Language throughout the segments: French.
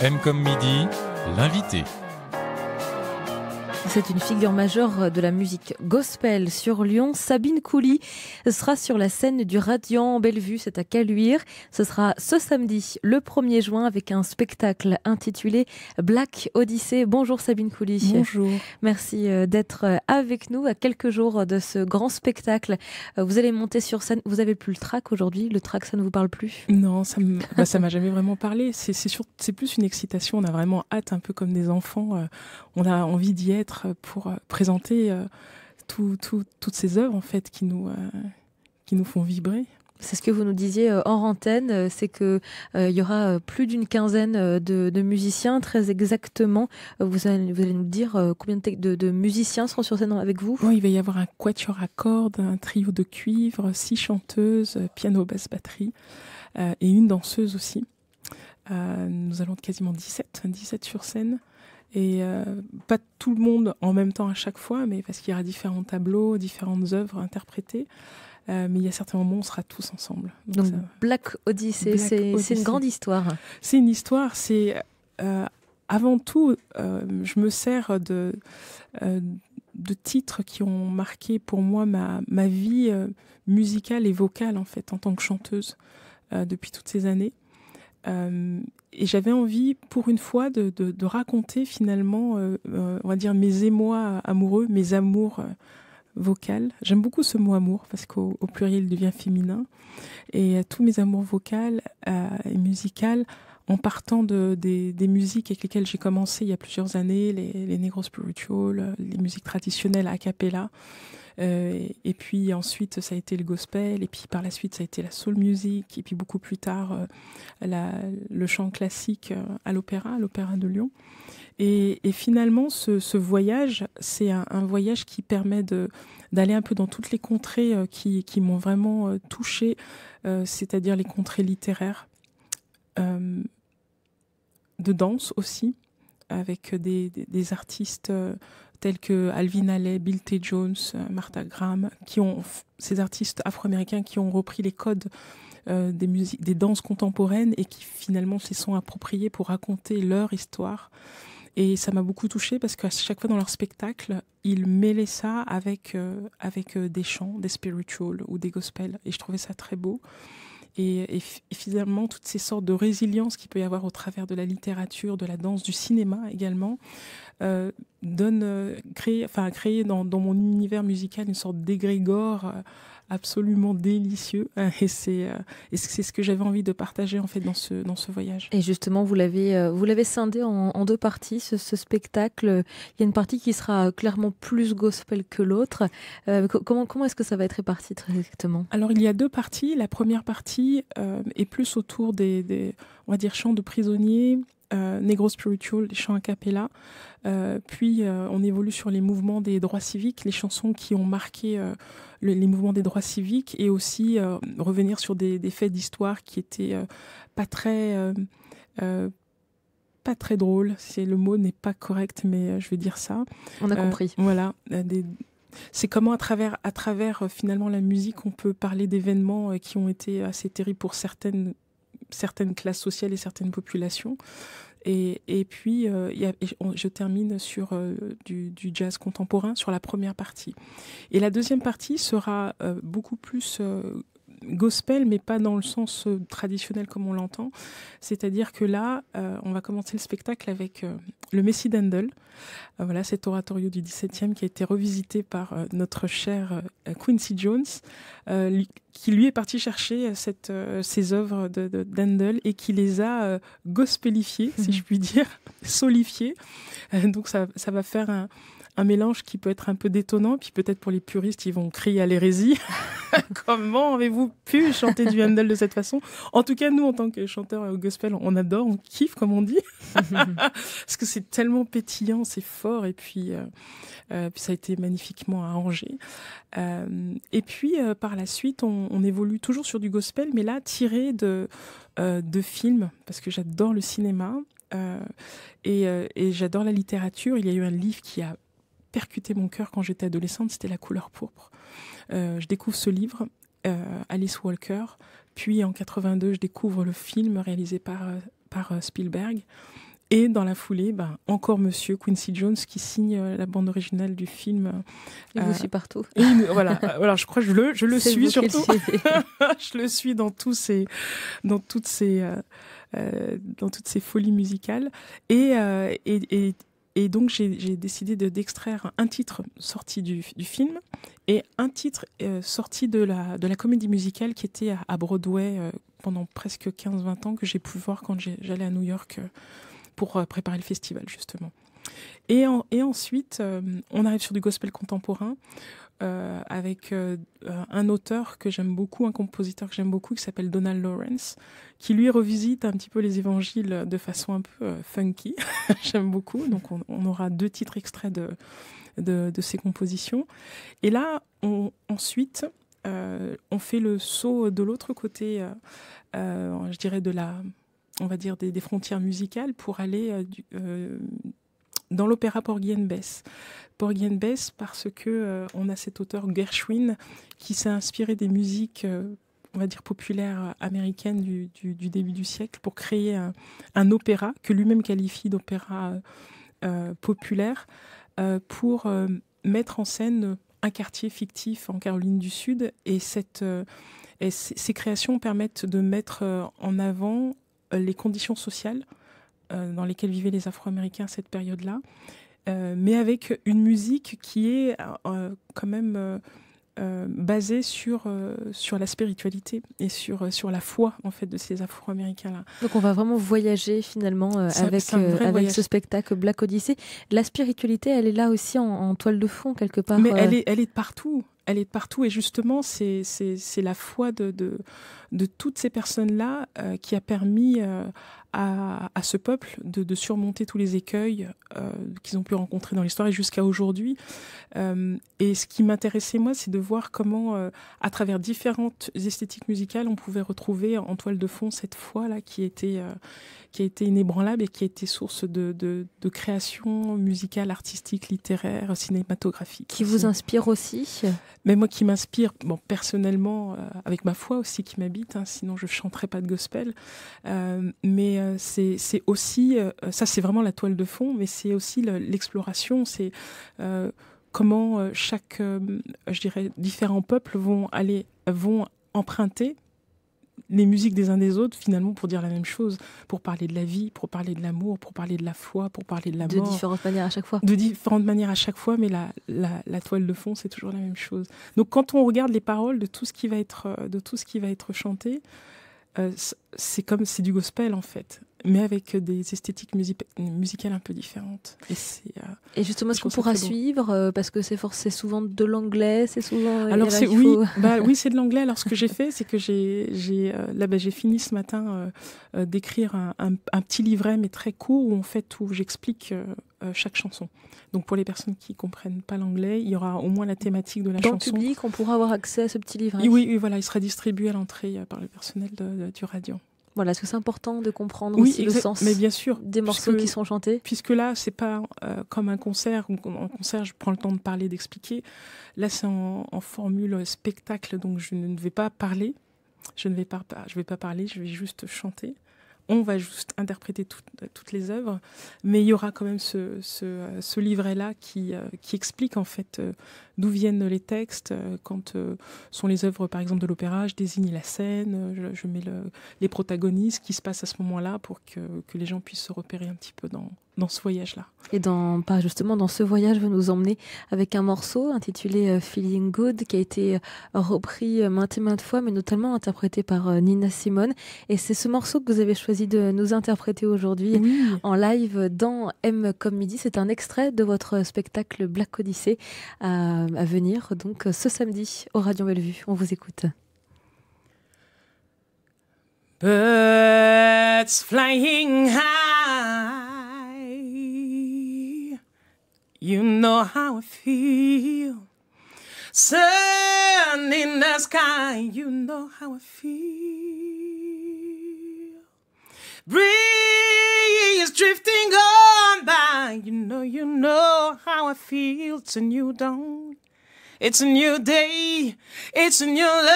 M comme midi, l'invité. C'est une figure majeure de la musique gospel sur Lyon. Sabine Cooley sera sur la scène du Radiant Bellevue, c'est à Caluire. Ce sera ce samedi, le 1er juin, avec un spectacle intitulé Black Odyssey. Bonjour Sabine Cooley. Bonjour. Merci d'être avec nous à quelques jours de ce grand spectacle. Vous allez monter sur scène. Vous avez plus le trac aujourd'hui? Le trac, ça ne vous parle plus? Non, ça m'a jamais vraiment parlé. C'est plus une excitation. On a vraiment hâte, un peu comme des enfants. On a envie d'y être pour présenter toutes ces œuvres en fait qui nous font vibrer. C'est ce que vous nous disiez hors antenne, c'est que il y aura plus d'une quinzaine de musiciens, très exactement. Vous allez nous dire combien de musiciens seront sur scène avec vous? Oui, il va y avoir un quatuor à cordes, un trio de cuivre, 6 chanteuses, piano, basse, batterie, et une danseuse aussi. Nous allons être quasiment 17 sur scène. Et pas tout le monde en même temps à chaque fois, mais parce qu'il y aura différents tableaux, différentes œuvres interprétées. Mais il y a certains moments où on sera tous ensemble. Donc Black Odyssey, c'est une grande histoire. C'est une histoire, avant tout, je me sers de titres qui ont marqué pour moi ma vie musicale et vocale en fait, en tant que chanteuse depuis toutes ces années. Et j'avais envie, pour une fois, de raconter finalement, on va dire, mes émois amoureux, mes amours vocales. J'aime beaucoup ce mot amour, parce qu'au pluriel, il devient féminin. Et tous mes amours vocales et musicales, en partant des musiques avec lesquelles j'ai commencé il y a plusieurs années, les negro spiritual, les musiques traditionnelles a cappella. Et puis ensuite ça a été le gospel, et puis par la suite ça a été la soul music, et puis beaucoup plus tard le chant classique à l'opéra de Lyon. Et finalement ce voyage, c'est un voyage qui permet d'aller un peu dans toutes les contrées qui m'ont vraiment touchée, c'est-à-dire les contrées littéraires, de danse aussi, avec des artistes tels que Alvin Ailey, Bill T. Jones, Martha Graham, ces artistes afro-américains qui ont repris les codes des danses contemporaines et qui finalement se sont appropriés pour raconter leur histoire. Et ça m'a beaucoup touchée parce qu'à chaque fois dans leur spectacle, ils mêlaient ça avec des chants, des spirituals ou des gospels. Et je trouvais ça très beau. Et finalement, toutes ces sortes de résilience qu'il peut y avoir au travers de la littérature, de la danse, du cinéma également, créer dans mon univers musical une sorte d'égrégore absolument délicieux. Et c'est ce que j'avais envie de partager en fait dans ce voyage. Et justement, vous l'avez scindé en deux parties, ce spectacle. Il y a une partie qui sera clairement plus gospel que l'autre. Comment est-ce que ça va être réparti très exactement? Alors, il y a deux parties. La première partie est plus autour des on va dire, chants de prisonniers, negro spiritual, les chants a cappella. Puis on évolue sur les mouvements des droits civiques, les chansons qui ont marqué les mouvements des droits civiques, et aussi revenir sur des faits d'histoire qui étaient pas très drôles. Le mot n'est pas correct, mais je vais dire ça. On a compris. Voilà. C'est comment à travers finalement la musique on peut parler d'événements qui ont été assez terribles pour certaines classes sociales et certaines populations. Et puis, je termine sur du jazz contemporain sur la première partie. Et la deuxième partie sera beaucoup plus gospel, mais pas dans le sens traditionnel comme on l'entend. C'est-à-dire que là, on va commencer le spectacle avec le Messie d'Handel. Voilà, cet oratorio du XVIIe qui a été revisité par notre cher Quincy Jones, qui lui est parti chercher ces œuvres d'Handel et qui les a gospelifiées, si je puis dire, solifiées. Donc ça va faire un mélange qui peut être un peu détonnant, puis peut-être pour les puristes, ils vont crier à l'hérésie. Comment avez-vous pu chanter du Handel de cette façon? En tout cas, nous, en tant que chanteurs gospel, on adore, on kiffe, comme on dit. Parce que c'est tellement pétillant, c'est fort, et puis ça a été magnifiquement arrangé. Et puis, par la suite, on évolue toujours sur du gospel, mais là, tiré de films, parce que j'adore le cinéma, et j'adore la littérature. Il y a eu un livre qui a percuté mon cœur quand j'étais adolescente, c'était La couleur pourpre. Je découvre ce livre, Alice Walker, puis en 82, je découvre le film réalisé par Spielberg. Et dans la foulée, encore Monsieur Quincy Jones qui signe la bande originale du film. Il vous suit partout. Voilà. Alors je crois que je le suis surtout. Je le suis dans toutes ces folies musicales. Et donc j'ai décidé d'extraire un titre sorti du film et un titre sorti de la comédie musicale qui était à Broadway pendant presque 15-20 ans, que j'ai pu voir quand j'allais à New York pour préparer le festival, justement. Et ensuite, on arrive sur du gospel contemporain avec un auteur que j'aime beaucoup, un compositeur que j'aime beaucoup, qui s'appelle Donald Lawrence, qui lui revisite un petit peu les évangiles de façon un peu funky. J'aime beaucoup. Donc on aura 2 titres extraits de ses compositions. Et là, ensuite, on fait le saut de l'autre côté, je dirais on va dire des frontières musicales, pour aller dans l'opéra Porgy and Bess. Porgy and Bess parce que on a cet auteur Gershwin qui s'est inspiré des musiques, on va dire populaires américaines du début du siècle pour créer un opéra que lui-même qualifie d'opéra populaire pour mettre en scène un quartier fictif en Caroline du Sud. Et ces créations permettent de mettre en avant les conditions sociales dans lesquelles vivaient les Afro-Américains à cette période-là, mais avec une musique qui est quand même basée sur la spiritualité et sur la foi en fait de ces Afro-Américains-là. Donc on va vraiment voyager finalement avec ce spectacle Black Odyssey. La spiritualité, elle est là aussi en toile de fond quelque part. Mais elle est de partout. Elle est de partout, et justement c'est la foi de toutes ces personnes-là qui a permis à ce peuple de surmonter tous les écueils qu'ils ont pu rencontrer dans l'histoire et jusqu'à aujourd'hui. Et ce qui m'intéressait, moi, c'est de voir comment, à travers différentes esthétiques musicales, on pouvait retrouver en toile de fond cette foi-là qui a été inébranlable et qui a été source de création musicale, artistique, littéraire, cinématographique. Qui vous inspire aussi ? Mais moi, qui m'inspire, personnellement, avec ma foi aussi qui m'habite, sinon je ne chanterais pas de gospel. Mais c'est aussi, ça c'est vraiment la toile de fond, mais c'est aussi l'exploration, c'est comment je dirais, différents peuples vont emprunter les musiques des uns des autres, finalement, pour dire la même chose, pour parler de la vie, pour parler de l'amour, pour parler de la foi, pour parler de la mort. De différentes manières à chaque fois. De différentes manières à chaque fois, mais la toile de fond, c'est toujours la même chose. Donc, quand on regarde les paroles de tout ce qui va être chanté, c'est du gospel, en fait, mais avec des esthétiques musicales un peu différentes. Et justement, est-ce qu'on pourra suivre parce que c'est souvent de l'anglais, c'est souvent. Alors oui, c'est de l'anglais. Alors ce que j'ai fait, c'est que j'ai fini ce matin d'écrire un petit livret, mais très court, où j'explique chaque chanson. Donc pour les personnes qui comprennent pas l'anglais, il y aura au moins la thématique de la chanson. Dans le public, on pourra avoir accès à ce petit livret. Oui, voilà, il sera distribué à l'entrée par le personnel du Radiant. Voilà, est-ce que c'est important de comprendre aussi le sens mais bien sûr, des morceaux qui sont chantés ? Puisque là, c'est pas comme un concert, où en concert, je prends le temps de parler, d'expliquer. Là, c'est en formule spectacle, donc je ne vais pas parler. Je vais pas parler, je vais juste chanter. On va juste interpréter toutes les œuvres, mais il y aura quand même ce livret-là qui explique en fait d'où viennent les textes. Quand sont les œuvres, par exemple, de l'opéra, je désigne la scène, je mets les protagonistes, ce qui se passe à ce moment-là, pour que les gens puissent se repérer un petit peu dans ce voyage-là. Et justement dans ce voyage, vous nous emmenez avec un morceau intitulé Feeling Good, qui a été repris maintes et maintes fois, mais notamment interprété par Nina Simone. Et c'est ce morceau que vous avez choisi de nous interpréter aujourd'hui en live dans M comme midi. C'est un extrait de votre spectacle Black Odyssey à venir, donc ce samedi au Radiant Bellevue. On vous écoute. Birds flying high, you know how I feel. Sun in the sky, you know how I feel. Breeze drifting on by, you know how I feel. It's a new dawn, it's a new day, it's a new life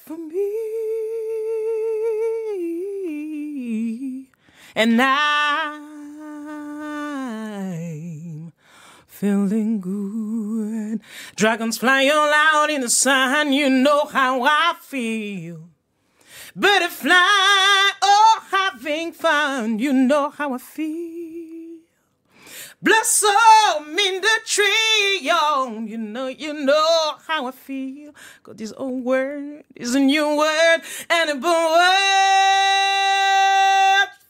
for me. and I'm feeling good. Dragons flying out in the sun, you know how I feel. Butterfly, oh, having fun, you know how I feel. Blossom in the tree, yo, you know how I feel. 'Cause this old word is a new word, and a word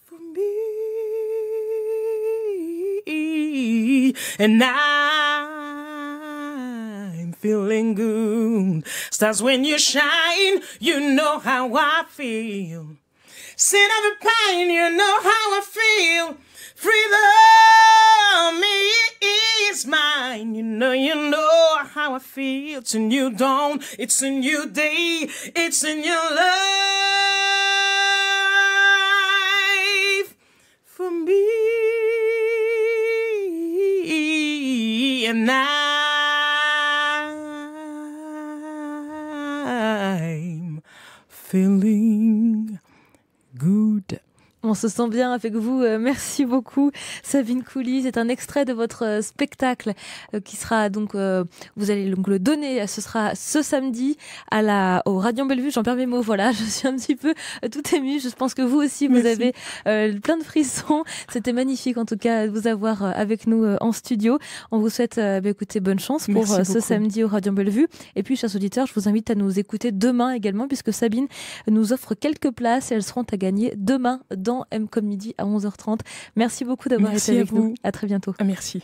for me. And I'm feeling good. Stars when you shine, you know how I feel. Sin of a pine, you know how I feel. Freedom is mine, you know how I feel. It's a new dawn, it's a new day, it's a new life for me. And I'm feeling good. On se sent bien avec vous. Merci beaucoup, Sabine Cooley. C'est un extrait de votre spectacle qui sera donc, vous allez donc le donner. Ce sera ce samedi au Radiant Bellevue. J'en perds mes mots. Voilà, je suis un petit peu tout émue. Je pense que vous aussi, vous avez plein de frissons. C'était magnifique, en tout cas, de vous avoir avec nous en studio. On vous souhaite, écoutez, bonne chance pour ce samedi au Radiant Bellevue. Et puis, chers auditeurs, je vous invite à nous écouter demain également, puisque Sabine nous offre quelques places et elles seront à gagner demain dans M comme midi à 11h30. Merci beaucoup d'avoir été avec nous. À très bientôt. Merci.